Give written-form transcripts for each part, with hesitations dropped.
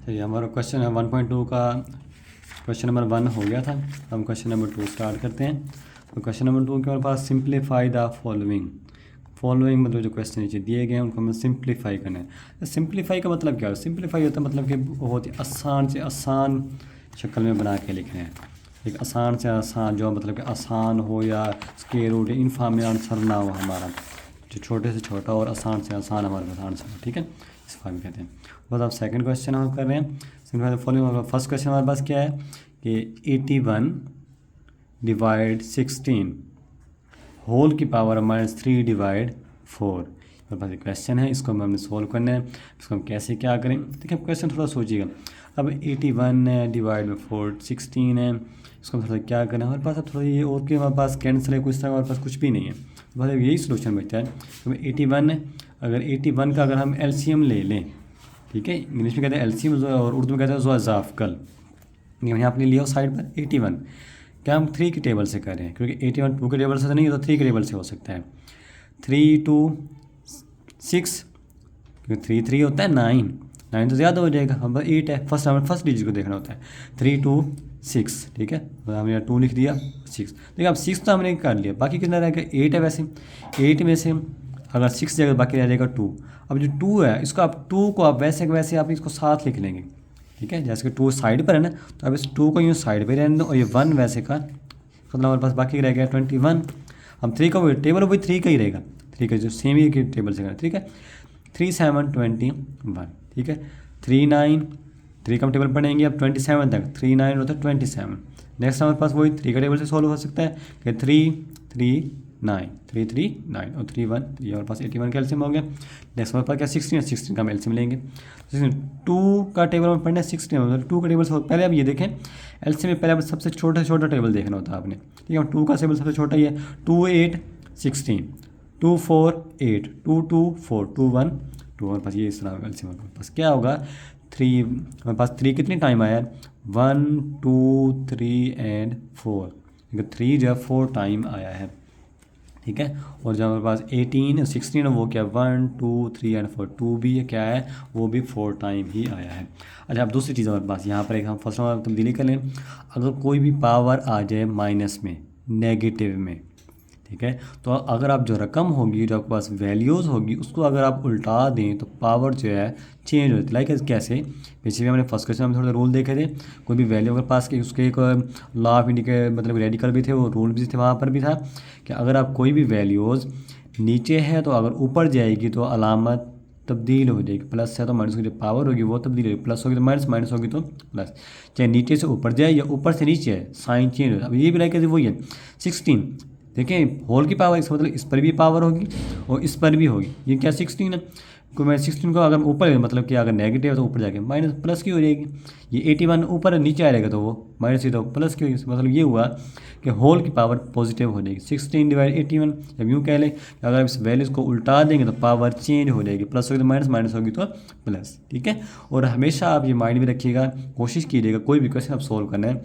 चलिए हमारा क्वेश्चन है 1.2 का क्वेश्चन नंबर 1 हो गया था। हम क्वेश्चन नंबर 2 स्टार्ट करते हैं। तो क्वेश्चन नंबर 2 के हमारे पास सिंप्लीफाई द फॉलोइंग मतलब जो क्वेश्चन नीचे दिए गए हैं उनको हमें सिंप्लीफाई करना है। तो सिंप्लीफाई का मतलब क्या है? सिंप्लीफाई होता है मतलब कि बहुत ही आसान से आसान शक्ल में बना के लिखना है। एक आसान से आसान जो मतलब कि आसान हो या स्क्वायर रूट इनफॉर्म में आंसर ना हो हमारा, जो छोटे से छोटा और आसान से आसान हमारे पास आंसर हो, ठीक है, इस फॉर्म में कहते हैं। बस आप सेकंड क्वेश्चन हम कर रहे हैं। फॉलोइंग फर्स्ट क्वेश्चन हमारे पास क्या है कि 81 डिवाइड 16 होल की पावर -3 डिवाइड 4। मेरे पास एक क्वेश्चन है, इसको हमने सोल्व करना है। इसको हम कैसे क्या करें, देखिए क्वेश्चन थोड़ा सोचिएगा। अब 81 है डिवाइड में 4 16 है, इसको हम थोड़ा क्या करें। हमारे पास अब थोड़ा ये और कि हमारे पास कैंसिल है, कुछ तरह हमारे पास कुछ भी नहीं है, बस यही सोल्यूशन बचता है। तो 81 है, अगर 81 का अगर हम एलसीएम ले लें, ठीक है, इंग्लिश में कहते हैं एलसीएम और उर्दू में कहते हैं ज़ाफ़कल। यहाँ आपने लिया साइड पर 81, क्या हम 3 की टेबल से कर रहे हैं, क्योंकि 81 2 के टेबल से तो नहीं है, तो 3 के टेबल से हो सकता है। 3 2 6, क्योंकि 3 3 होता है 9 9 तो ज़्यादा हो जाएगा। हम 8 है, हमें फर्स्ट डिजिट को देखना होता है। 3 2 6, ठीक है, तो हमने 2 लिख दिया 6। देखिए अब 6 तो हमने कर लिया, बाकी कितना रहेगा 8 है। वैसे 8 में से अगर 6 जाएगा बाकी रह जाएगा 2। अब जो 2 है इसको आप 2 को आप वैसे वैसे आप इसको साथ लिख लेंगे, ठीक है, जैसे कि 2 साइड पर है ना, तो अब इस 2 को यूँ साइड पर रहने दो और ये 1 वैसे का, मतलब हमारे पास बाकी रह गया 21। हम 3 का वही टेबल वही 3 का ही रहेगा, ठीक है, जो सेम ही की टेबल से करें, ठीक है। 3 7 21, ठीक है। 3 9, 3 का हम टेबल पढ़ेंगे अब 27 तक, 3 9 होता है 27। नेक्स्ट हमारे पास वही 3 का टेबल से सॉल्व हो सकता है कि 3 3 9 3 3 9 और 3 1, ये हमारे पास 81 का एलसीएम हो गया। नेक्स्ट हमारे पास क्या 16 है, 16 का हम एलसीएम लेंगे। 2 का टेबल में पढ़ना है 16, मतलब 2 का टेबल से पहले आप ये देखें एलसीएम में पहले आप सबसे छोटा छोटा टेबल देखना होता है आपने, ठीक है। 2 का टेबल सबसे छोटा ही है, 2 8 16, 2 4 8, 2 2 4, 2 1 2। हमारे पास ये इस तरह एलसीएम हमारे पास क्या होगा 3। हमारे पास 3 कितनी टाइम आया 1 2 3 एंड 4, 3 जो है 4 टाइम आया है, ठीक है। और जब हमारे पास 18 16 है वो क्या 1 2 3 एंड 4, 2 भी क्या है वो भी 4 टाइम ही आया है। अच्छा अब दूसरी चीज़ हमारे पास यहाँ पर एक हम फर्स्ट तब्दीली कर लें। अगर कोई भी पावर आ जाए माइनस में, नेगेटिव में, ठीक है, तो अगर आप जो रकम होगी जो आपके पास वैल्यूज़ होगी उसको अगर आप उल्टा दें तो पावर जो है चेंज होती है। लाइक कैसे, बेसिकली हमने फर्स्ट क्वेश्चन में थोड़ा रूल देखे थे। कोई भी वैल्यू अगर पास की उसके एक लॉ ऑफ इंडिके मतलब रेडिकल भी थे, वो रूल भी थे, वहाँ पर भी था कि अगर आप कोई भी वैल्यूज़ नीचे है तो अगर ऊपर जाएगी तो अलामत तब्दील हो जाएगी, प्लस है तो माइनस की जो पावर होगी वो तब्दील होगी, प्लस होगी तो माइनस, माइनस होगी तो प्लस। चाहे नीचे से ऊपर जाए या ऊपर से नीचे है साइन चेंज होगा। अब ये भी लाइक वही है 16, देखें होल की पावर इसका मतलब इस पर भी पावर होगी और इस पर भी होगी। ये क्या 16 है, को मैं 16 को अगर ऊपर मतलब कि अगर नेगेटिव है तो ऊपर जाके माइनस प्लस की हो जाएगी। ये 81 ऊपर नीचे आएगा तो वो माइनस ही तो प्लस की होगी। मतलब ये हुआ कि होल की पावर पॉजिटिव हो जाएगी 16 डिवाइड 81। जब यूँ कह लें कि अगर इस वैल्यूज़ को उल्टा देंगे तो पावर चेंज हो जाएगी, प्लस होगी तो माइनस, माइनस होगी तो प्लस, ठीक है। और हमेशा आप ये माइंड में रखिएगा, कोशिश कीजिएगा कोई भी क्वेश्चन आप सोल्व करना है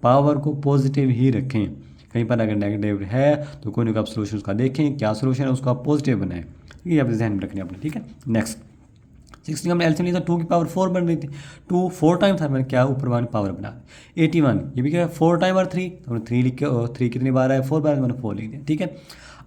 पावर को पॉजिटिव ही रखें। कहीं पर अगर नेगेटिव है तो कोई ना कोई आप सोल्यूशन उसका देखें, क्या सोल्यूशन है उसको आप पॉजिटिव बनाएं, ये आप ध्यान में रखने अपने, ठीक है। नेक्स्ट 16 हमने एलसीएम लिया था 2 की पावर 4 बन रही थी, 2 4 टाइम था, मैंने क्या ऊपर वाली पावर बना। 81 ये भी क्या है 4 टाइम और 3, हमने 3 लिख के, और 3 कितनी बार आया 4 बार, मैंने 4 लिख दिया, ठीक है।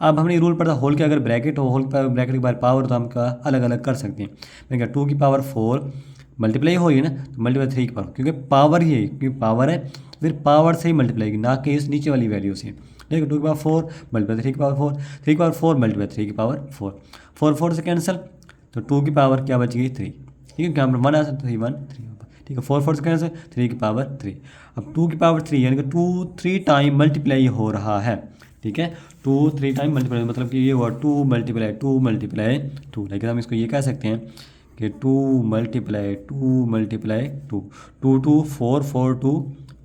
अब हमने रूल पढ़ा होल के अगर ब्रैकेट हो, होल पर ब्रैकेट के बाद पावर तो हम क्या अलग अलग कर सकते हैं। मैंने कहा 2 की पावर 4 मल्टीप्लाई हो रही है ना, तो मल्टीप्लाई 3 की पावर, क्योंकि पावर ही है, क्योंकि पावर है फिर पावर से ही मल्टीप्लाई की, ना कि इस नीचे वाली वैल्यू से, ठीक है। 2 की पावर 4 मल्टीप्लाई 3 की पावर 4, 3 की पावर 4 मल्टीप्लाई 3 की पावर 4, 4 4 से कैंसिल, तो 2 की पावर क्या बच गई 3, ठीक है, क्या हम 1 आ सकते 3 1 3, ठीक है। 4 4 से कैंसिल 3 की पावर 3। अब 2 की पावर 3 यानी कि 2 3 टाइम मल्टीप्लाई हो रहा है, ठीक है। 2 3 टाइम मल्टीप्लाई मतलब कि ये हुआ 2 मल्टीप्लाई 2 मल्टीप्लाई 2, लेकिन हम इसको ये कह सकते हैं कि 2 मल्टीप्लाई 2 मल्टीप्लाई 2, 2 2 4 4 2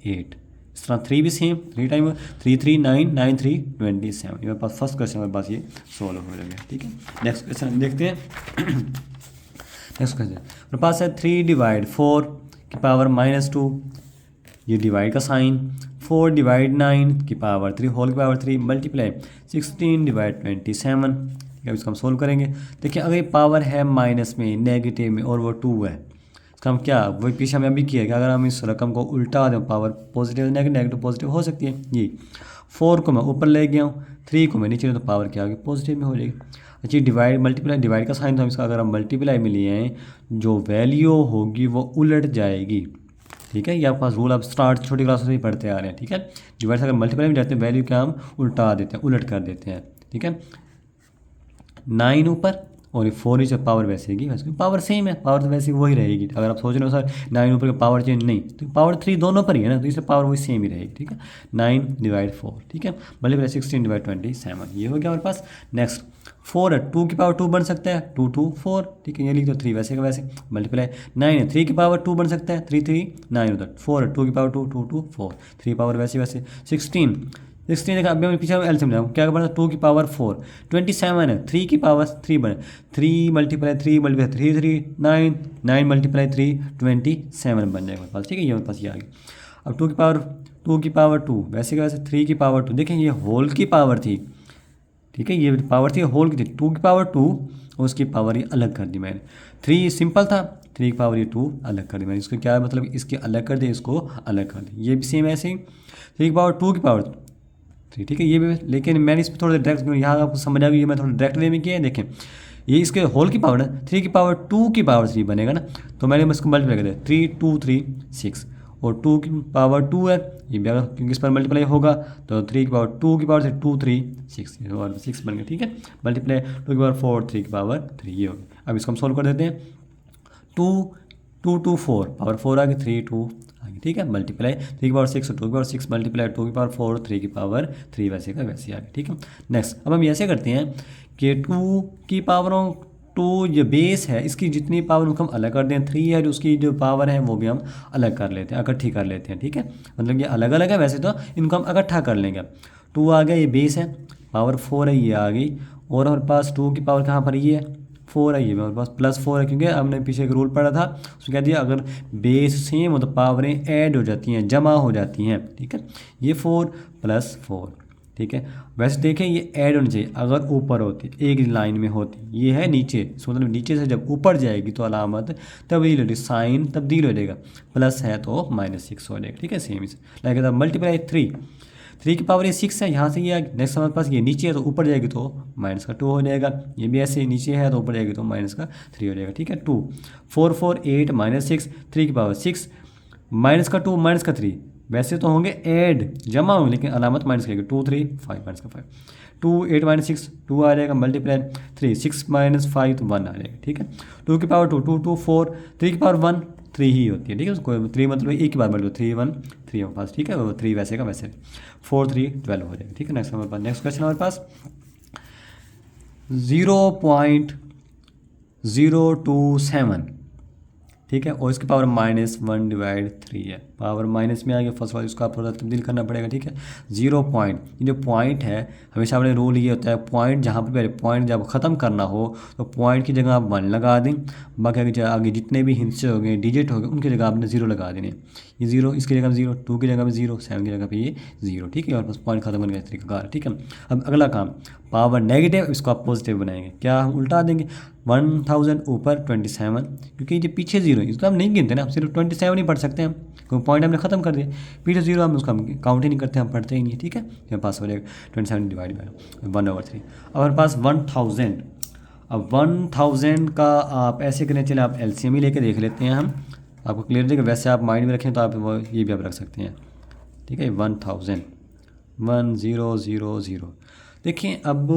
8। इस तरह 3 भी सेम 3 टाइम 3 3 9 9 3 27। ये मेरे पास फर्स्ट क्वेश्चन मेरे पास ये सोल्व हो गया, ठीक है। नेक्स्ट क्वेश्चन देखते हैं। नेक्स्ट क्वेश्चन मेरे पास है 3 डिवाइड 4 की पावर -2, ये डिवाइड का साइन, 4 डिवाइड 9 की पावर 3 होल की पावर 3 मल्टीप्लाई 16 डिवाइड 27। अब इसको हम सोल्व करेंगे। देखिए अगर ये पावर है माइनस में, नेगेटिव में और वो 2 है, इसका हम क्या वही पीछे हमें अभी किया कि अगर हम इस रकम को उल्टा दें पावर पॉजिटिव नेगेटिव पॉजिटिव हो सकती है। ये 4 को मैं ऊपर ले गया हूँ, 3 को मैं नीचे ले तो पावर क्या होगी पॉजिटिव में हो जाएगी। अच्छा डिवाइड मल्टीप्लाई डिवाइड का साइन तो हम इसका अगर हम मल्टीप्लाई में लिए हैं जो वैल्यू होगी वो उलट जाएगी। ठीक है, ये आपके पास रूल आप स्टार्ट छोटी क्लास से ही पढ़ते आ रहे हैं। ठीक है, डिवाइड से अगर मल्टीप्लाई में जाते हैं वैल्यू क्या हम उल्टा देते हैं उलट कर देते हैं। ठीक है, 9 ऊपर और ये 4 नीचे पावर वैसे ही वैसे पावर सेम है, पावर तो वैसे वही रहेगी। अगर आप सोच रहे हो सर 9 ऊपर का पावर चेंज नहीं तो पावर 3 दोनों पर ही है ना, तो इससे पावर वही सेम ही रहेगी। ठीक है, 9 डिवाइड 4। ठीक है, मल्टीप्लाई 16 डिवाइड 27 ये हो गया हमारे पास। नेक्स्ट 4 है, 2 की पावर 2 बन सकता है, 2 2 4। ठीक है, ये लिख दो 3 वैसे का वैसे। मल्टीप्लाई 9 है, 3 की पावर 2 बन सकता है, 3 3 9 होता है। 4 है, 2 की पावर 2 2 2 4, 3 पावर वैसे वैसे। 16 देखा अभी मैं पीछे एलसीएम जाऊँ क्या बना 2 की पावर 4। 27 है, 3 की पावर 3 बने, 3 मल्टीप्लाई 3 मल्टीप्लाई 3 3 9 9 मल्टीप्लाई 3 27 बन जाएगा मेरे पास। ठीक है, ये मेरे पास ये आ गया। अब 2 की पावर 2 वैसे का वैसे, 3 की पावर 2 देखें ये होल की पावर थी। ठीक है, ये पावर थी होल की थी, 2 की पावर 2 और उसकी पावर ये अलग कर दी मैंने। 3 सिंपल था, 3 की पावर ये 2 अलग कर दी मैंने। इसको क्या है मतलब इसके अलग कर दे, इसको अलग कर दे। ये भी सेम ऐसे ही 3 की पावर 2 की पावर 3। ठीक है, ये भी लेकिन मैंने इस पर थोड़ा डायरेक्ट यहाँ आपको समझ आ गई, ये मैं थोड़ा डायरेक्ट वे में किया है। देखें ये इसके होल की पावर है, 3 की पावर 2 की पावर 3 बनेगा ना, तो मैंने इसको मल्टीप्लाई कर दिया 3 2 3 6 और 2 की पावर 2 है ये भी, अगर क्योंकि इस पर मल्टीप्लाई होगा तो 3 की पावर 2 की पावर से 2 3 6 और 6 बन गया। ठीक है, मल्टीप्लाई 2 की पावर 4 3 की पावर 3 ये हो गया। अब इसको हम सोल्व कर देते हैं। 2 2 2 4 पावर 4 आ गई, 3 2 आ गई। ठीक है, मल्टीप्लाई 3 की पावर 6 और 2 की पावर 6 मल्टीप्लाई 2 की पावर 4 3 की पावर 3 वैसे का वैसे आ गया। ठीक है, नेक्स्ट अब हम ऐसे करते हैं कि 2 की पावरों 2 जो बेस है इसकी जितनी पावर उनको हम अलग कर दें, 3 है जो उसकी जो पावर है वो भी हम अलग कर लेते हैं, इकट्ठी कर लेते हैं। ठीक है, मतलब ये अलग अलग है वैसे तो इनको हम इकट्ठा कर लेंगे। 2 आ गया, ये बेस है, पावर 4 है ये आ गई, और हमारे पास 2 की पावर कहाँ पर ये है 4 है, ये मेरे पास +4 है क्योंकि हमने पीछे एक रूल पढ़ा था उसमें कह दिया अगर बेस सेम हो तो पावरें ऐड हो जाती हैं, जमा हो जाती हैं। ठीक है, ये 4 + 4। ठीक है, वैसे देखें ये ऐड होनी चाहिए, अगर ऊपर होती एक लाइन में होती, ये है नीचे, इसका मतलब नीचे से जब ऊपर जाएगी तो अलामत तब्दील हो जाएगी, साइन तब्दील हो जाएगा, प्लस है तो -6 हो जाएगा। ठीक है, सेम इसे लाइक मल्टीप्लाई 3 की पावर ये 6 है, यहाँ से ये नेक्स्ट हमारे पास ये नीचे है तो ऊपर जाएगी तो -2 हो जाएगा, ये भी ऐसे नीचे है तो ऊपर जाएगी तो -3 हो जाएगा। ठीक है, 2 4 4 8 -6 3 की पावर 6 -2 -3 वैसे तो होंगे ऐड जमा होंगे लेकिन अलामत माइनस करेगी, 2 3 5 -5 2 8 -6 2 आ जाएगा, मल्टीप्लाई 3 6 -5 तो 1 आ जाएगा। ठीक है, 2 की पावर 2 2 2 4 3 की पावर 1 3 ही होती है। ठीक है, उसको 3 मतलब एक की बार मल्टीप्लाई 3 1 3 हमारे पास। ठीक है, वो 3 वैसे का वैसे 4 3 12 हो जाएगा। ठीक है, नेक्स्ट हमारे पास नेक्स्ट क्वेश्चन हमारे पास 0.027। ठीक है, और इसकी पावर -1/3 है, पावर माइनस में आ गया फर्स्ट वाला, इसको आप थोड़ा तब्दील करना पड़ेगा। ठीक है, 0 पॉइंट, ये जो पॉइंट है हमेशा अपने रूल ये होता है पॉइंट जहाँ पर पहले पॉइंट जब ख़त्म करना हो तो पॉइंट की जगह आप 1 लगा दें, बाकी आगे जितने भी हिस्से हो गए डिजिट हो गए उनकी जगह आपने 0 लगा देने। ये 0 इसकी जगह में 0, 2 की जगह में 0, 7 की जगह पे ये 0। ठीक है, और बस पॉइंट खत्म करने का तरीका। ठीक है, अब अगला काम पावर नेगेटिव, इसको आप पॉजिटिव बनाएंगे, क्या हम उल्टा देंगे 1000 ऊपर 27, क्योंकि ये पीछे 0 है इसको हम नहीं गिनते ना, सिर्फ 27 ही पढ़ सकते हैं हम, क्योंकि पॉइंट हमने खत्म कर दिया, पीछे 0 हम उसका काउंट ही नहीं करते, हम पढ़ते ही नहीं। ठीक है, मेरे पास हो जाएगा 27 डिवाइड बाय 1/3। अब हमारे पास 1000, अब 1000 का आप ऐसे करने चले आप LCM ही लेके देख लेते हैं, हम आपको क्लियर देगा, वैसे आप माइंड में रखें तो आप वो ये भी आप रख सकते हैं। ठीक है, 1000 1000। देखिए अब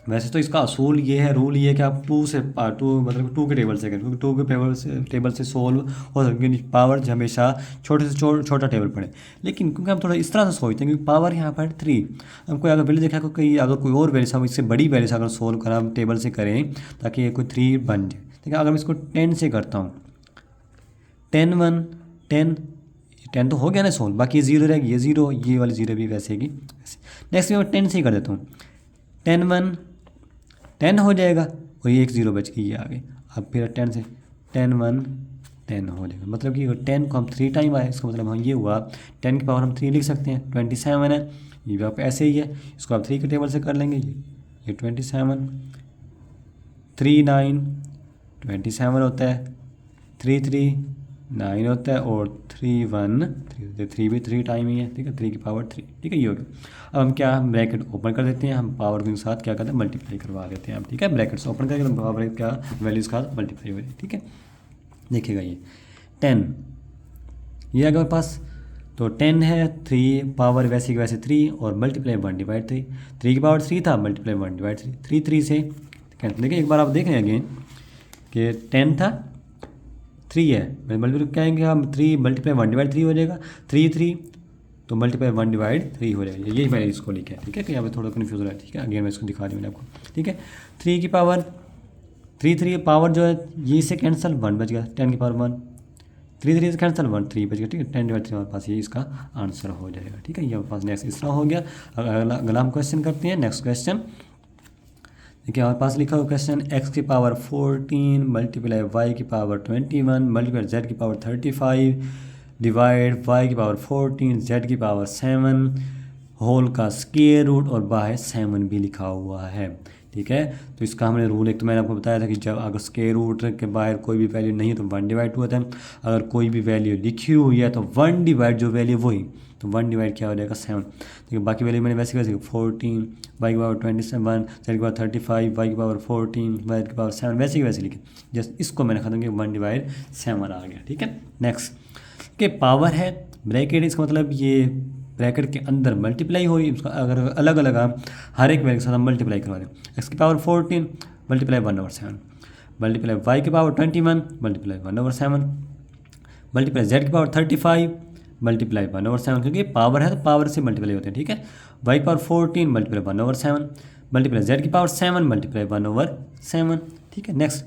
वैसे तो इसका असूल ये है, रूल ये है कि आप 2 से मतलब 2 के टेबल से करें, क्योंकि 2 के टेबल से सोल्व हो सकती है, पावर हमेशा छोटे से छोटा टेबल पड़े, लेकिन क्योंकि हम थोड़ा इस तरह से सोचते हैं क्योंकि पावर यहाँ पर 3, हम कोई अगर वैल्यू देखा कोई अगर कोई और वैल्यू हम इससे बड़ी वैल्यू से अगर सोल्व करें हम टेबल से करें ताकि ये कोई 3 बन जाए। ठीक है, अगर मैं इसको 10 से करता हूँ 10 1 10 तो हो गया ना सोल्व, बाकी ये 0 रहेगी, ये 0 ये वाली 0 भी वैसे की वैसे। नेक्स्ट मैं 10 से ही कर देता हूँ, 10 1 10 हो जाएगा और ये एक 0 बच गई ये आ गई। अब फिर 10 से 10 1 10 हो जाएगा, मतलब कि 10 को हम 3 टाइम आए, इसका मतलब हाँ ये हुआ 10 की पावर हम 3 लिख सकते हैं, 27 है, ये भी आप ऐसे ही है, इसको आप 3 के टेबल से कर लेंगे, ये 27 3 9 27 होता है, 3 3 9 होता है और 3 1 3 भी 3 टाइम ही है, ठीक है, 3 की पावर 3, ठीक है, ये हो गया। अब हम क्या, हम ब्रैकेट ओपन कर देते हैं, हम पावर के साथ क्या करते हैं, मल्टीप्लाई करवा देते हैं हम, ठीक है, ब्रैकेट्स ओपन करके हम पावर क्या वैल्यूज़ के साथ मल्टीप्लाई हो गई, ठीक है। देखिएगा ये 10 ये आ गया पास, तो 10 है, 3 पावर वैसे की वैसे 3 और मल्टीप्लाई 1 डिवाइड 3, 3 की पावर 3 था, मल्टीप्लाई 1 डिवाइड 3, 3 3 से कैंसिल। देखिए एक बार आप देख रहे हैं अगेन कि 10 था, 3 है, मल्टीप्लाई क्या आएंगे हम, 3 मल्टीप्लाई 1 डिवाइड 3 हो जाएगा, 3 3 तो मल्टीप्लाई 1 डिवाइड 3 हो जाएगा, यही मैंने इसको लिखा है, ठीक है, कि यहाँ पे थोड़ा कन्फ्यूज हो रहा है, ठीक है, अगेन मैं इसको दिखा रही हूँ मैंने आपको, ठीक है। 3 की पावर 3 3 पावर जो है ये से कैंसिल, 1 बच गया, 10 की पावर 1, 3 3 से कैंसिल, 1 3 बच गया, ठीक है, 10 डिवाइड 3 हमारे पास ये इसका आंसर हो जाएगा, ठीक है, ये हमारे पास नेक्स्ट इस तरह हो गया। अगला हम क्वेश्चन करते हैं, नेक्स्ट क्वेश्चन देखिए हमारे पास लिखा हुआ क्वेश्चन, x की पावर 14 मल्टीप्लाई y की पावर 21 मल्टीप्लाई z की पावर 35 डिवाइड y की पावर 14 z की पावर 7 होल का स्क्वायर रूट और बाहर 7 भी लिखा हुआ है, ठीक है। तो इसका हमने रूल एक तो मैंने आपको बताया था कि जब अगर स्क्वायर रूट के बाहर कोई भी वैल्यू नहीं है तो 1 डिवाइड 2 होता है, अगर कोई भी वैल्यू लिखी हुई है तो 1 डिवाइड जो वैल्यू वही, तो 1 डिवाइड क्या हो जाएगा 7, ठीक है। बाकी वैल्यू मैंने वैसे 14 वाई की पावर 27 जेड की पावर 35 वाई की पावर 14 वाई की पावर 7 वैसे की वैसे लिखे, जस्ट इसको मैंने खत्म किया, 1 डिवाइड 7 आ गया, ठीक है। नेक्स्ट के पावर है ब्रैकेट, इसका मतलब ये ब्रैकेट के अंदर मल्टीप्लाई हो रही है, उसका अगर अलग अलग हम हर एक वैल्यू के साथ हम मल्टीप्लाई करवा दें, एक्स की पावर 14 मल्टीप्लाई 1/7 मल्टीप्लाई वाई की पावर 21 मल्टीप्लाई 1/7 मल्टीप्लाई जेड की पावर 35 मल्टीप्लाई 1/7, क्योंकि पावर है तो पावर से मल्टीप्लाई होते हैं, ठीक है। वाई की पावर 14 मल्टीप्लाई 1/7 मल्टीप्लाई जेड की पावर 7 मल्टीप्लाई 1/7, ठीक है। नेक्स्ट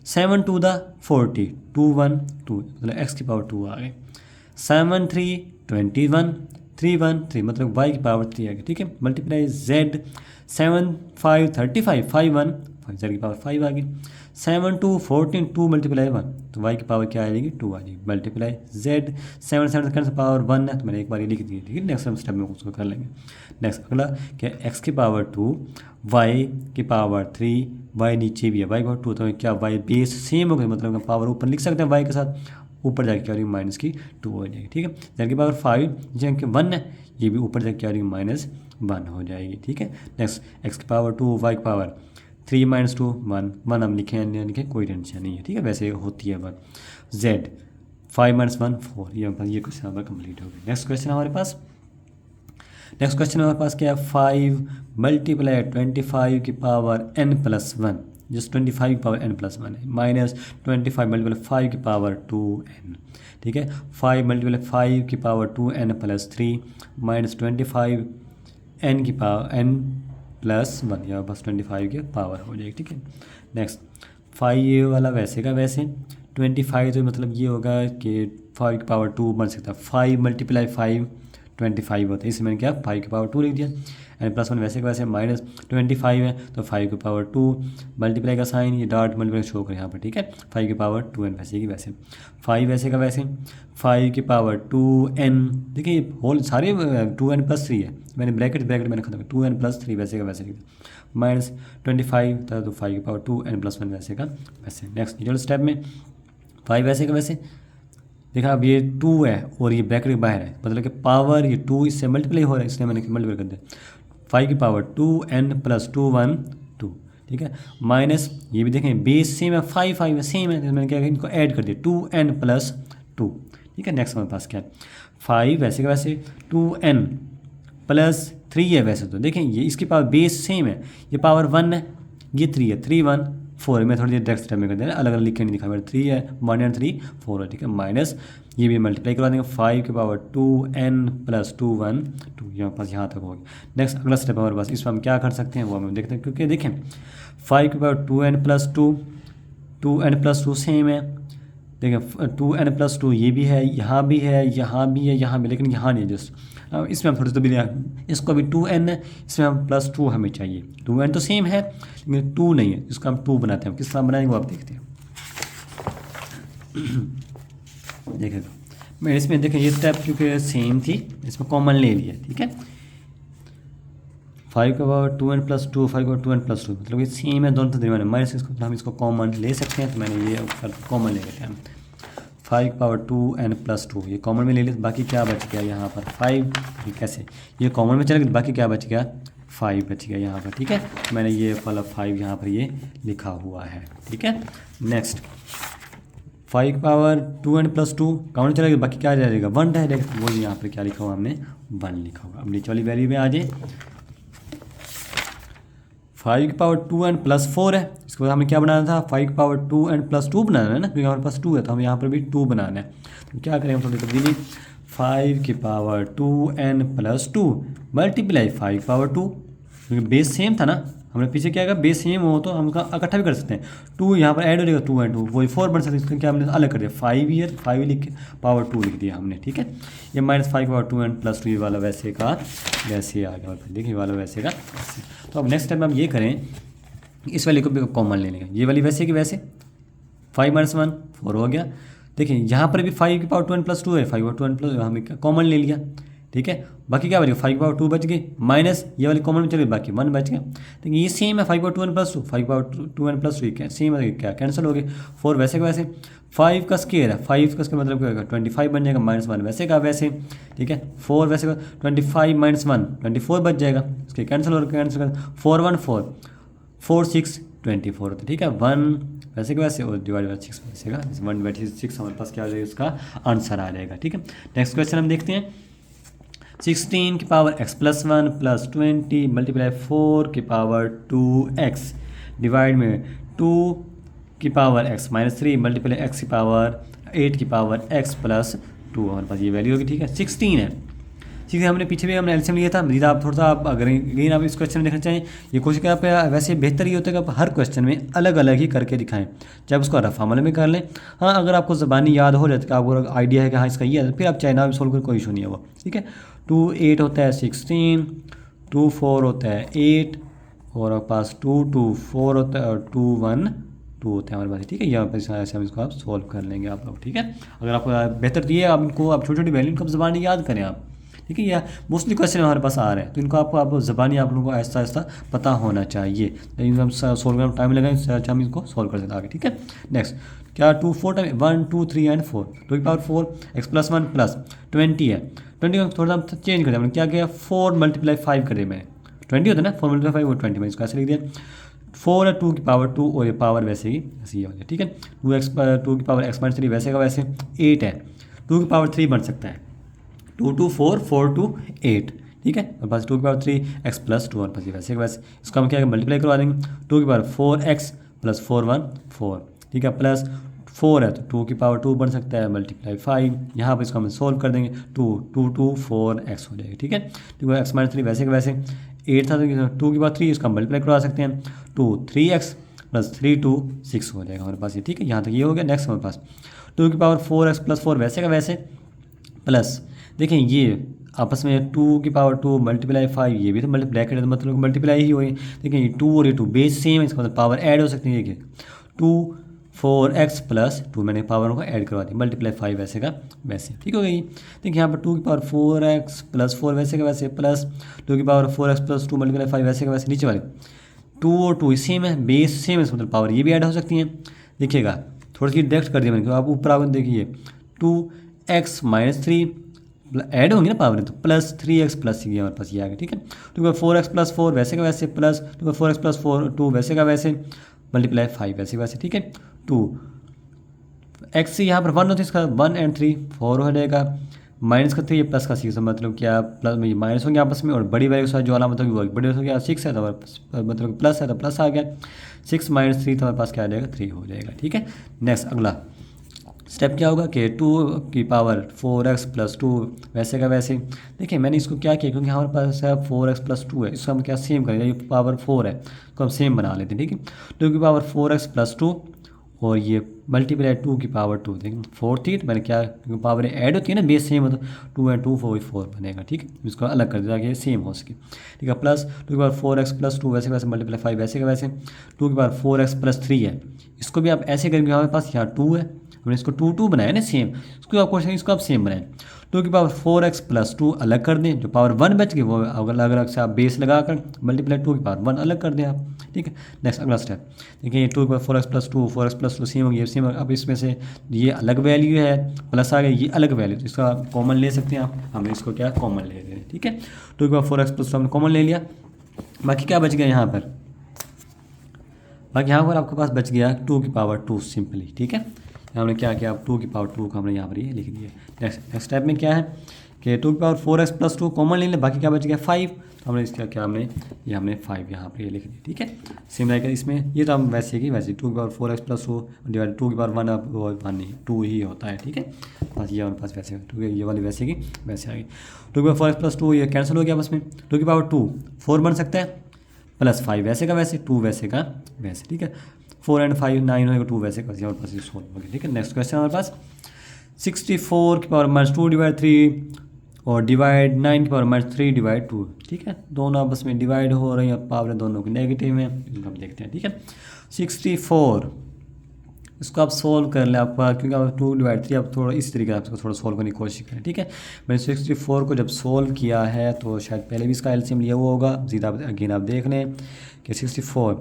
7 टू द 40 2 1 2 मतलब एक्स की पावर 2 आ गई, 7 3 21 3 1 3 मतलब वाई की पावर 3 आ गई, ठीक है। मल्टीप्लाई जेड 7 5 35 5 1 5 जेड की पावर 5 आ गई, 7 2 14 2 मल्टीप्लाई 1 तो वाई की पावर क्या आ जाएगी 2 आ जाएगी, मल्टीप्लाई जेड 7 7 सेकंड से पावर 1 है तो मैंने एक बार ये लिख दी, ठीक है। नेक्स्ट स्टेप में उसको कर लेंगे। नेक्स्ट अगला क्या, एक्स की पावर 2 वाई की पावर 3 वाई नीचे भी है, वाई की पावर 2 तो क्या वाई बेस सेम हो गई, मतलब पावर ऊपर लिख सकते हैं वाई के साथ, ऊपर जाके क्या हो रही माइनस की 2 हो जाएगी, ठीक है। जेड की पावर 5 जो कि 1 है ये भी ऊपर जाके क्या हो रही -1 हो जाएगी, ठीक है। नेक्स्ट एक्स की पावर 2 वाई की पावर 3 - 2 1 1 हम लिखे या नहीं लिखे कोई टेंशन नहीं है, ठीक है, वैसे होती है 1 जेड 5 - 1 4, ये क्वेश्चन हमारा कंप्लीट हो गया। नेक्स्ट क्वेश्चन हमारे पास क्या है, 5 मल्टीप्लाई 25 की पावर n+1 जस्ट 25 की पावर n+1 है, -25 मल्टीप्लाई 5 की पावर 2n, ठीक है। 5 मल्टीप्लाई 5 की पावर 2n+3 -25 n की पावर n+1 या बस 25 की पावर हो जाएगी, ठीक है। नेक्स्ट 5 ये वाला वैसे का वैसे 25 तो मतलब ये होगा कि 5 की पावर 2 बन सकता है, 5 मल्टीप्लाई 5 25 होता है, इसमें मैंने क्या 5 की पावर 2 लिख दिया, n+1 वैसे का वैसे -25 है तो 5 की पावर 2 मल्टीप्लाई का साइन ये डॉट मल्टीप्लाई शो कर यहाँ पर, ठीक है। 5 की पावर 2n वैसे की वैसे 5 वैसे का वैसे 5 की पावर 2n, देखिए होल सारे 2n+3 है, मैंने ब्रैकेट मैंने खत्म किया 2n+3 वैसे का वैसे -25 था तो 5 की पावर 2n+1 वैसे का वैसे। नेक्स्ट डिटेल स्टेप में 5 वैसे का वैसे देखा, अब ये 2 है और ये ब्रैकेट के बाहर है, मतलब कि पावर ये 2 इससे मल्टीप्लाई हो रहा है, इसलिए मैंने मल्टीप्लाई कर दिया 5 की पावर 2n+2 1 2, ठीक है। माइनस ये भी देखें बेस सेम है 5 5 सेम है, तो मैंने क्या किया इनको ऐड कर दिया 2n+2, ठीक है। नेक्स्ट हमारे पास क्या है 5 वैसे का वैसे 2n+3 है, वैसे तो देखें ये इसकी पावर बेस सेम है, ये पावर 1 है ये 3 है 3 1 4 मैं थोड़ी देर नेक्स्ट स्टेप में कर देना, अलग अलग लिख के नहीं दिखा, मेरे 3 है 1 और 3 4 है, ठीक है। माइनस ये भी मल्टीप्लाई करवा देंगे 5 की पावर 2n+2 1 2 यहाँ पास यहाँ तक होगी। नेक्स्ट अगला स्टेप हमारे पास, इसमें हम क्या कर सकते हैं वो हम देखते हैं, क्योंकि देखें 5 की पावर 2n+2 सेम है, देखें 2n+2 ये भी है यहाँ भी है यहाँ भी है यहाँ भी, लेकिन यहाँ नहीं जस्ट इसमें हम थोड़ी सी तब्दीली, इसको भी 2n है इसमें हम +2 हमें चाहिए, 2n तो सेम है लेकिन 2 नहीं है, इसको हम 2 बनाते हैं, किस तरह बनाएंगे वो आप देखते हैं। देखेगा मैं इसमें देखें ये स्टेप क्योंकि सेम थी इसमें कॉमन ले लिया, ठीक है। 5 का पावर 2n+2 5 का 2n+2 मतलब ये सेम है दोनों तो दरमियान है, माइनस इसको हम इसको कॉमन ले सकते हैं, तो मैंने ये कॉमन ले लेते हैं। 5^2n+2 ये कॉमन में ले लिया, बाकी क्या बच गया यहाँ पर 5, कैसे ये कॉमन में चला गया, बाकी क्या बच गया 5 बच गया यहाँ पर, ठीक है। मैंने ये वाला 5 यहाँ पर ये लिखा हुआ है, ठीक है। नेक्स्ट 5^2n+2 कॉमन चला गया, बाकी क्या रह जाएगा 1 रह जाएगा, वो यहाँ पर क्या लिखा हुआ हमने 1 लिखा हुआ। अब नीचे वाली वैल्यू में आ जाए 5^2n+4 है, इसके बाद हमें क्या बनाना था 5^2n+2 बनाना है ना, क्योंकि हमारे पास 2 है तो हमें यहाँ पर भी 2 बनाना है। तो क्या करेंगे थोड़ी तब्दीली 5^2n+2 मल्टीप्लाई 5^2, क्योंकि बेस सेम था ना, हमने पीछे क्या किया बेस सेम हो तो हम इकट्ठा भी कर सकते हैं, 2 यहाँ पर ऐड हो जाएगा 2 और 2 वही 4 बन सकते हैं, इसको क्या हमने अलग कर दिया 5 लिख के /2 लिख दिया हमने, ठीक है। ये -5^2n+2 ये वाला वैसे का वैसे आ गया, देखिए वाला वैसे का वैसे। तो अब नेक्स्ट टाइम हम ये करें इस वाले को भी कॉमन ले लेंगे, ये वाली वैसे की वैसे 5 - 1 4 हो गया। देखिए यहाँ पर भी 5^2n+2 है, 5^2n+ हमें कॉमन ले लिया, ठीक है। बाकी क्या बचेगा 5/2 बच गई, माइनस ये वाली कॉमन में चली बाकी 1 बच गया। तो ये सेम है 5/2n+2 5/2n+2 सेम है, क्या कैंसिल हो गए 4 वैसे का वैसे। 5 का स्क्वायर है, 5 का स्क्वायर मतलब क्या होगा 25 बन जाएगा, -1 वैसे का वैसे, ठीक है। 4 वैसे का 25 - 1 24 बच जाएगा, इसके कैंसिल हो कैंसिल कर 4 1 4 4 6 24 होता है, ठीक है। 1 वैसे का वैसे और डिवाइड बाय 6 वैसे का 1/6 हमारे पास क्या आ जाएगा इसका आंसर आ जाएगा, ठीक है। नेक्स्ट क्वेश्चन हम देखते हैं 16 की पावर x + 1 + 20 मल्टीप्लाई 4 की पावर 2x डिवाइड में 2 की पावर x - 3 मल्टीप्लाई x की पावर 8 की पावर x + 2 हमारे पास ये वैल्यू होगी, ठीक है। 16 है, ठीक है। हमने पीछे भी हमने एलसीएम लिया था, मजीद आप थोड़ा सा आप अगर अगेन आप इस क्वेश्चन में देखना चाहें, ये कोशिश करें आप वैसे बेहतर ये होता है कि आप हर क्वेश्चन में अलग अलग ही करके दिखाएं, चाहे उसको रफ अमल में कर लें। हाँ अगर आपको ज़बानी याद हो जाता है कि आपको आइडिया है कि हाँ इसका ये है, फिर आप चाहे ना भी सोल्व करें, कोई इशू नहीं है वो, ठीक है। 2 8 होता है 16, 2 4 होता है 8 और हमारे पास 2 2 4 होता है और 2 1 2 होता है हमारे पास, ठीक है। यहाँ पर ऐसे हम इसको आप सोल्व कर लेंगे आप लोग, ठीक है। अगर आपको बेहतर दिए आप इनको आप छोटी छोटी वैल्यू इनको ज़बानी याद करें आप, ठीक है। या मोस्टली क्वेश्चन हमारे पास आ रहे हैं तो इनको आप ज़बानी आप लोगों को आहिस्ता आहिस्ता पता होना चाहिए, लेकिन हम सोल्व करने में टाइम लगाएं अच्छा हम इसको सोल्व कर सकते हैं आगे, ठीक है। नेक्स्ट क्या 2 4 टाइम 1 2 3 एंड 4 2 की पावर 4 x + 1 + 20 है। 20 को थोड़ा सा चेंज कर दिया मैंने, क्या किया 4 × 5 कर दिया मैंने, 20 होता है ना 4 × 5 और 20 मैंने इसको ऐसे लिख दिया। 4 है 2 की पावर 2 और ये पावर वैसे ही ऐसे ही हो जाए, ठीक है। 2 की पावर x - 3 वैसे का वैसे 8 है, 2 की पावर 3 बन सकता है 2 2 4 4 2 8, ठीक है। और बस 2 की पावर 3 x + 2 और बस ये वैसे वैसे इसको हम क्या मल्टीप्लाई करवा देंगे 2 की पावर 4x + 4 1 4, ठीक है। प्लस 4 है तो 2 की पावर 2 बन सकता है मल्टीप्लाई 5, यहाँ पर इसको हम सोल्व कर देंगे 2 2 2 4x हो जाएगा, ठीक है। तो x - 3 वैसे के वैसे 8 था तो 2 की पावर 3 इसका मल्टीप्लाई करवा सकते हैं 2 3x + 3 2 6 हो जाएगा हमारे पास ये, ठीक है। यहाँ तक ये हो गया। नेक्स्ट हमारे पास 2 की पावर 4x + 4 वैसे का वैसे प्लस देखें ये आपस में 2 की पावर 2 मल्टीप्लाई 5 ये भी तो ब्रैकेट है मतलब मल्टीप्लाई ही हुई, देखिए ये 2 और ये 2 बेस सेम है, इसका मतलब पावर ऐड हो सकती है, देखिए 2 4x + 2 मैंने पावर को ऐड करवा दी मल्टीप्लाई 5 वैसे का वैसे, ठीक हो गई। देखिए यहाँ पर 2 की पावर 4x + 4 वैसे का वैसे प्लस 2 की पावर 4x + 2 मल्टीप्लाई 5 वैसे का वैसे, नीचे वाले 2 और 2 सेम है बेस सेम है, मतलब पावर ये भी ऐड हो सकती है। देखिएगा थोड़ी सी डायरेक्ट कर दिया मैंने, आप ऊपर आकर देखिए 2x - 3 ऐड होंगे ना पावर तो प्लस 3x + ये हमारे पास ये आ गया, ठीक है। 2 4x + 4 वैसे का वैसे प्लस 2 4x + 4 2 वैसे का वैसे मल्टीप्लाई 5 वैसे वैसे, ठीक है। 2 x यहाँ पर 1 होता है इसका 1 और 3 4 हो जाएगा, माइनस का 3 प्लस का 6 मतलब क्या प्लस में माइनस होंगे आपस में और बड़ी वैल्यू के साथ जो अलामत होगी वो बड़ी हो गया 6 है तो मतलब प्लस है तो प्लस आ गया 6 - 3 तो हमारे पास क्या आ जाएगा 3 हो जाएगा, ठीक है। नेक्स्ट अगला स्टेप क्या होगा कि 2 की पावर 4x + 2 वैसे का वैसे, देखिए मैंने इसको क्या किया क्योंकि हमारे पास है 4x + 2 है, इसको हम क्या सेम करेंगे, ये पावर 4 है इसको हम सेम बना लेते हैं, ठीक है। 2 की पावर 4x + 2 और ये मल्टीप्लाई 2 की पावर 2, देखिए 4 थी तो मैंने क्या क्योंकि पावर ऐड होती है ना बेस सेम हो तो 2 और 2 4 बनेगा, ठीक है। इसको अलग कर दिया ताकि ये सेम हो सके, ठीक है। प्लस 2 की पावर 4x + 2 वैसे वैसे मल्टीप्लाई 5 वैसे का वैसे 2 की पावर 4x + 3 है, इसको भी आप ऐसे करेंगे हमारे पास यहाँ 2 है हमने इसको 2 2 बनाया ना सेम, इसको आप क्वेश्चन इसको आप सेम बनाएं 2 की पावर 4x + 2 अलग कर दें, जो पावर 1 बच गई वो अगर से आप बेस लगा कर मल्टीप्लाई 2 की पावर 1 अलग कर दें आप, ठीक है। नेक्स्ट अगला स्टेप देखिए, 2/4x+2 4x+2 सेम हो गया, सेम। अब इसमें से ये अलग वैल्यू है, प्लस आ गया, ये अलग वैल्यू, तो इसका कॉमन ले सकते हैं आप। हमने इसको क्या कॉमन ले लिया, ठीक है। 2/4x+2 हमने कॉमन ले लिया। बाकी क्या बच गया यहाँ पर, बाकी यहाँ पर आपके पास बच गया 2 सिंपली, ठीक है। हमने क्या किया, अब 2 का हमने यहाँ पर ये लिख दिया। नेक्स्ट स्टेप में क्या है कि 2/4x+2 कॉमन ले लें, बाकी क्या बच गया 5, तो हमने इसका क्या हमने 5 यहाँ पर ये लिख दिया, ठीक है। सेम रहेगा इसमें, ये तो हम वैसे की वैसे 2/4x+2 डिवाइड 2/1 अब 1 नहीं 2 ही होता है, ठीक है। बस ये हमारे पास वैसे 2 ये वाली वैसे की वैसे आ गई। 2/4x+2 ये कैंसिल हो गया, बस में 2/2 4 बन सकता है, प्लस 5 वैसे का वैसे, 2 वैसे का वैसे, ठीक है। 4 and 5 9 होगा, 2 वैसे का वैसे, हमारे पास ये सोल्व हो गया, ठीक है। नेक्स्ट क्वेश्चन हमारे पास 64 डिवाइड 3 और डिवाइड 9 डिवाइड 2, ठीक है। दोनों आपस में डिवाइड हो रही हैं, पावर दोनों की नेगेटिव है, इनको हम देखते हैं, ठीक है। 64 इसको आप सोल्व कर लें आपका, क्योंकि आप 2/3 आप थोड़ा इस तरीके से आपको थोड़ा सोल्व करने की कोशिश करें, ठीक है। मैंने 64 को जब सोल्व किया है तो शायद पहले भी इसका एलसीएम लिया हुआ होगा, सीधा अगेन आप देख लें कि 64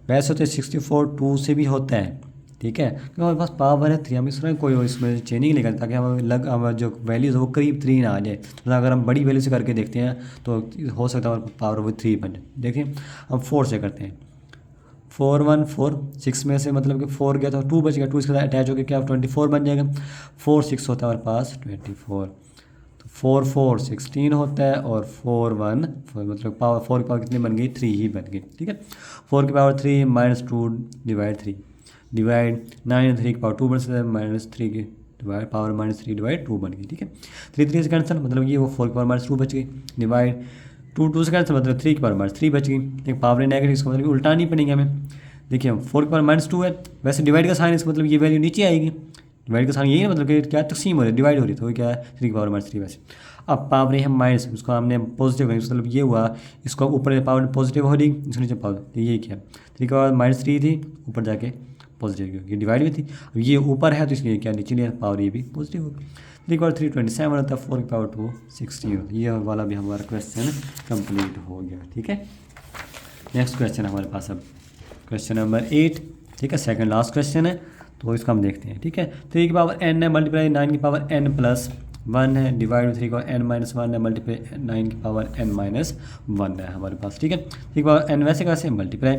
वैसे तो 64 2 से भी होता है, ठीक है, क्योंकि हमारे पास पावर है 3, हम इसमें कोई इसमें चेंजिंग नहीं करते, ताकि हम जो वैल्यूज़ वो करीब 3 ना आ जाए। तो अगर हम बड़ी वैल्यू से करके देखते हैं तो हो सकता है पावर वो 3 बने। देखिए हम 4 से करते हैं, 4 1 4 6 में से मतलब कि 4 गया तो 2 बच गया, 2 इसके साथ अटैच हो गया क्या 24 बन जाएगा। 4 6 होता है हमारे पास 24, तो 4 4 16 होता है, और 4 1 4 मतलब पावर 4 की पावर कितनी बन गई 3 ही बन गई, ठीक है। 4 की पावर 3 -2 डिवाइड 3 डिवाइड 9 3 की पावर 2 बन सकता है, -3 की डिवाइड पावर -3 डिवाइड 2 बन गई, ठीक है। 3 3 से कैंसिल, मतलब ये वो 4 की पावर -2 बच गई, डिवाइड 2 2 से कैंसिल, मतलब 3 की पावर -3 बच गई। एक पावर नेगेटिव, इसका मतलब उल्टानी पड़ेगी हमें। देखिए 4 की पावर -2 है, वैसे डिवाइड का साइन इसका मतलब ये वैल्यू नीचे आएगी, डिवाइड का साइन यही है, मतलब कि क्या तकसीम हो रही है, डिवाइड हो रही है, तो क्या है 3 की पावर -3 वैसे। अब पावर है माइनस, उसको हमने पॉजिटिव करेंगे, मतलब ये हुआ, इसको ऊपर पावर पॉजिटिव हो रही, इसके नीचे पावर, तो ये क्या 3 की पावर -3 थी, ऊपर जाके पॉजिटिव, ये डिवाइड भी थी, अब ये ऊपर है तो इसलिए क्या नीचे लिया, पावर ये भी पॉजिटिव होगी। 3 की पावर 3 27 होता है, 4 की पावर 2 16 होता है। ये वाला भी हमारा क्वेश्चन कंप्लीट हो गया, ठीक है। नेक्स्ट क्वेश्चन हमारे पास अब क्वेश्चन नंबर 8, ठीक है, सेकंड लास्ट क्वेश्चन है, तो इसका हम देखते हैं, ठीक है। 3 की पावर n है, मल्टीप्लाई 9 की पावर n+1 है, डिवाइड 3 की पावर n-1 है, मल्टीप्लाई 9 की पावर n-1 है हमारे पास, ठीक है। 3 की पावर n वैसे कैसे, मल्टीप्लाई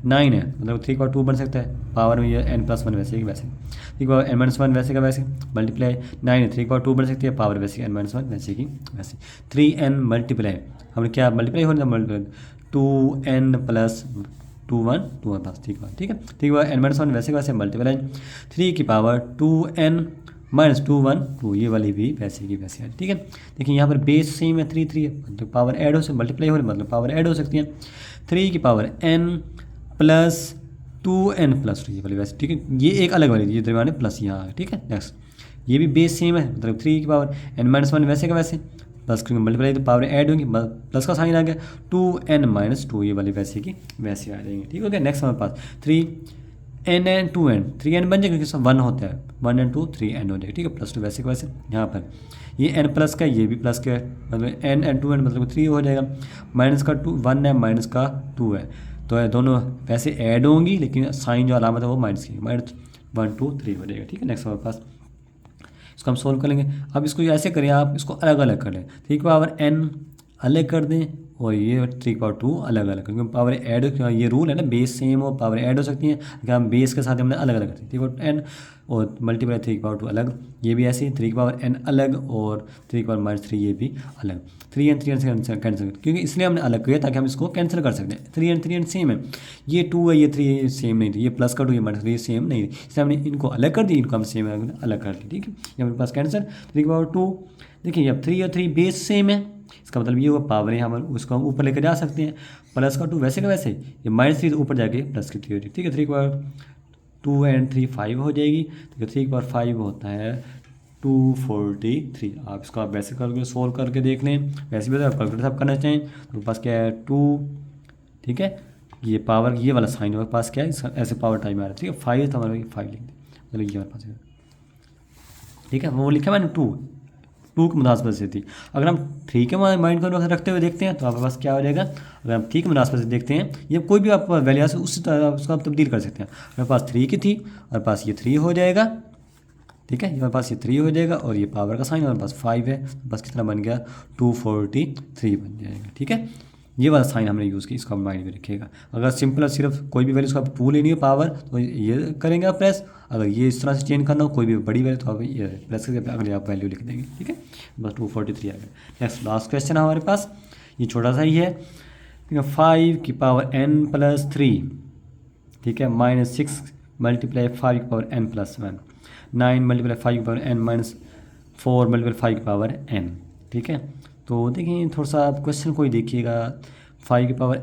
9 है, मतलब 3 की पावर 2 बन सकता है, पावर में ये n+1 वैसे ही वैसे। 3 की पावर n-1 वैसे का वैसे, मल्टीप्लाई 9 है, 3 की पावर 2 बन सकती है, पावर वैसे n-1 वैसे की वैसे। 3n मल्टीप्लाई, हमने क्या मल्टीप्लाई हो रहा है, मल्टीप्लाई 2n+2 1 2 1 ठीक है, ठीक है। 3 की पावर n-1 वैसे वैसे, मल्टीप्लाई 3 की पावर 2n -2 1 2, ये वाली भी वैसे की वैसे है, ठीक है। देखिए यहाँ पर बेस सेम है 3 3 है, मतलब पावर ऐड हो सकती, मल्टीप्लाई हो रही मतलब पावर ऐड हो सकती है। 3 की पावर n+2n+2 ये वाली वैसे, ठीक है। ये एक अलग वाली, ये दरमियान प्लस यहाँ है, ठीक है। नेक्स्ट ये भी बेस सेम है, मतलब 3 की पावर n-1 वैसे का वैसे, प्लस क्योंकि मल्टीप्लाई तो पावर ऐड होंगी, प्लस का साइन आ गया, 2n-2 ये वाली वैसे की वैसे आ जाएंगे, ठीक हो गया। नेक्स्ट हमारे पास 3n and 2n, 3n बन जाएगा क्योंकि 1 होता है, 1 and 2 3n हो जाएगा, ठीक है। +2 वैसे का वैसे, यहाँ पर ये n प्लस का ये भी प्लस का है, मतलब n and 2n मतलब 3 हो जाएगा, माइनस का 1 है, माइनस का 2 है, तो दोनों वैसे ऐड होंगी, लेकिन साइन जो अलामत है वो माइनस की, -1 2 3 हो जाएगा, ठीक है। नेक्स्ट हमारे पास इसको हम सोल्व कर लेंगे। अब इसको ऐसे करें, आप इसको अलग अलग कर लें, 3 की पावर n अलग कर दें, और ये 3 की पावर 2 अलग अलग, क्योंकि पावर ऐड, ये रूल है ना, बेस सेम हो पावर ऐड हो सकती है, अगर हम बेस के साथ हमने अलग अलग करते हैं, 3 की पावर n और मल्टीप्लाई 3 की पावर 2 अलग, ये भी ऐसे ही 3 की पावर n अलग, और 3 की पावर -3 ये भी अलग। 3n से कैंसिल, क्योंकि इसलिए हमने अलग किया ताकि हम इसको कैंसिल कर सकते हैं। 3n सेम है, ये 2 है, ये 3 सेम नहीं थी, ये प्लस का 2 ये -3 ये सेम नहीं थी, इसलिए हमने इनको अलग कर दी, इनको हम सेम अलग कर दी, ठीक है। ये हमारे पास कैंसिल 3 की पावर 2, देखिए अब 3 और 3 बेस सेम है, इसका मतलब ये हुआ पावर है, हम उसको हम ऊपर लेकर जा सकते हैं, प्लस का 2 वैसे का वैसे, ये -3 ऊपर जाके प्लस की 3 हो जाएगी, ठीक है। 3 की पावर 2 and 3 5 हो जाएगी, तो 3 की पावर 5 होता है 243। आप इसको आप वैसे करके सोल्व करके देख लें, वैसे भी अगर कैलकुलेटर आप करना चाहें तो पास क्या है 2, ठीक है। ये पावर ये वाला साइन हमारे पास क्या है, ऐसे पावर टाइम आ रहा है, ठीक है। 5 तो हमारे 5 लिख दें, चलो ये हमारे पास है, ठीक है। वो लिखा मैंने 2 2 की मुनासबत से थी। अगर हम 3 के माइंड को रखते हुए देखते हैं तो आपके पास क्या हो जाएगा, अगर हम 3 की मुनासबत से देखते हैं, ये कोई भी आप वैल्यू से उस उसको आप तब्दील कर सकते हैं। हमारे पास 3 की थी, हमारे पास ये 3 हो जाएगा, ठीक है, हमारे पास ये 3 हो जाएगा और ये पावर का साइन हमारे पास 5 है, बस कितना बन गया 243 बन जाएगा, ठीक है। ये वाला साइन हमने यूज़ किया, इसको आप माइंड में रखिएगा। अगर सिंपल सिर्फ कोई भी वैल्यू उसको आप 2 लेनी है पावर तो ये करेंगे आप प्रेस, अगर ये इस तरह से चेंज करना हो कोई भी बड़ी वैल्यू तो आप ये प्रेस करके अगले आप वैल्यू लिख देंगे, ठीक है। बस 243 आ गया। नेक्स्ट लास्ट क्वेश्चन है हमारे पास, ये छोटा सा ही है, 5 की पावर n+3, ठीक है, -6 मल्टीप्लाई 5 की पावर n+1, 9 मल्टीप्लाई 5 की पावर n-4 मल्टीप्लाई 5 की पावर n, ठीक है। तो देखिए थोड़ा सा आप क्वेश्चन को ही देखिएगा, 5 की पावर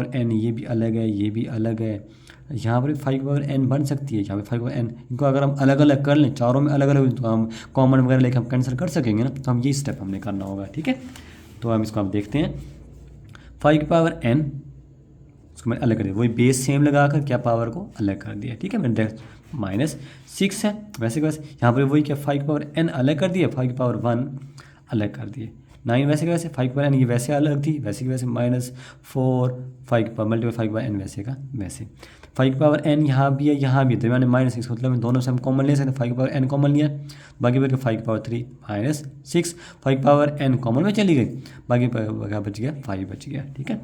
n, ये भी अलग है, ये भी अलग है, यहाँ पर भी 5 की पावर n बन सकती है, यहाँ पे 5 की पावर n, इनको अगर हम अलग अलग कर लें, चारों में अलग अलग, तो हम कॉमन वगैरह लेकर हम कैंसिल कर सकेंगे ना, तो हम ये स्टेप हमने करना होगा, ठीक है। तो हम इसको आप देखते हैं, 5 की पावर n उसको मैंने अलग कर दिया, वही बेस सेम लगा कर क्या पावर को अलग कर दिया, ठीक है। मैंने -6 है, वैसे के वैसे यहाँ पर वही क्या 5 की पावर n अलग कर दिया, 5 की पावर 1 अलग कर दिए, 9 वैसे के वैसे, 5 की पावर n ये वैसे अलग थी, वैसे की वैसे -4 5 की पावर मल्टीप्लाई 5 की पावर n वैसे का वैसे, 5 की पावर n यहाँ भी है, यहाँ भी है, तो मैंने -6 मतलब दोनों से हम कॉमन ले सकते हैं, 5 की पावर n कॉमन लिया, बाकी बच गया 5 की पावर 3 -6, 5 की पावर n कॉमन में चली गई, बाकी बच गया 5 बच गया, ठीक है।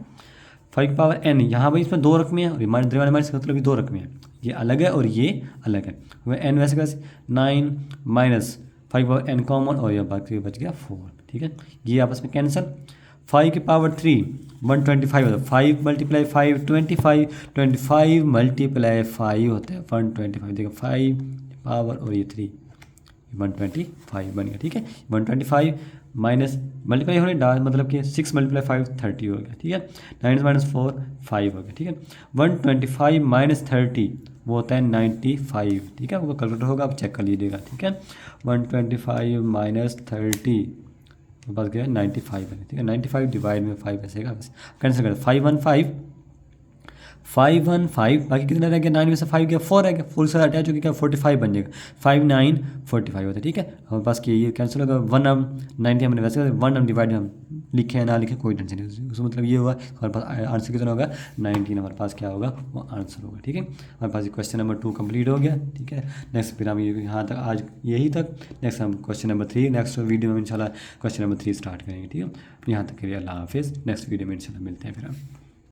5 की पावर n यहाँ पर इसमें 2 रकमें हैं, और -3 मतलब ये 2 रकमें हैं, ये अलग है और ये अलग है, n वैसे कैसे 9 माइनस 5 की पावर n कॉमन और यह बाकी बच गया 4, ठीक है। ये आपस में कैंसिल, 5 की पावर 3 125 होता है, 5 मल्टीप्लाई 5 25, 25 मल्टीप्लाई 5 होता है 125, देखो 5 पावर और ये 3 125 बन गया, ठीक है। 125 माइनस मल्टीप्लाई हो रहा है, मतलब कि 6 मल्टीप्लाई 5 30 हो गया, ठीक है। 9 - 4 5 हो गया, ठीक है। 125 माइनस 30 वो होता है 95, ठीक है, वो कैलकुलेटर होगा, आप चेक कर लीजिएगा, ठीक है। 125 माइनस 30 बस गया 95 बने, ठीक है। 95 डिवाइड में 5 ऐसे का कैंसिल कर, 515 बाकी कितना रह गया, 9 में से 5 गया 4 रह गया, 4 से अटैच हो गया क्या 45 बन जाएगा, 5 9 45 होता है, ठीक है। हमारे पास ये कैंसिल होगा, 1 हम 90 हमने वैसे 1 हम डिवाइड हम लिखे ना लिखे कोई टेंशन नहीं, उसका मतलब ये हुआ हमारे पास आंसर कितना होगा 19, हमारे पास क्या होगा वो आंसर होगा, ठीक है। हमारे पास क्वेश्चन नंबर 2 कंप्लीट हो गया, ठीक है। नेक्स्ट फिर हम यहाँ तक आज यही तक, नेक्स्ट हम क्वेश्चन नंबर 3 नेक्स्ट वीडियो में इंशाल्लाह क्वेश्चन नंबर 3 स्टार्ट करेंगे, ठीक है। यहाँ तक के लिए अल्लाह हाफिज़, नेक्स्ट वीडियो में इंशाल्लाह मिलते हैं फिर हम।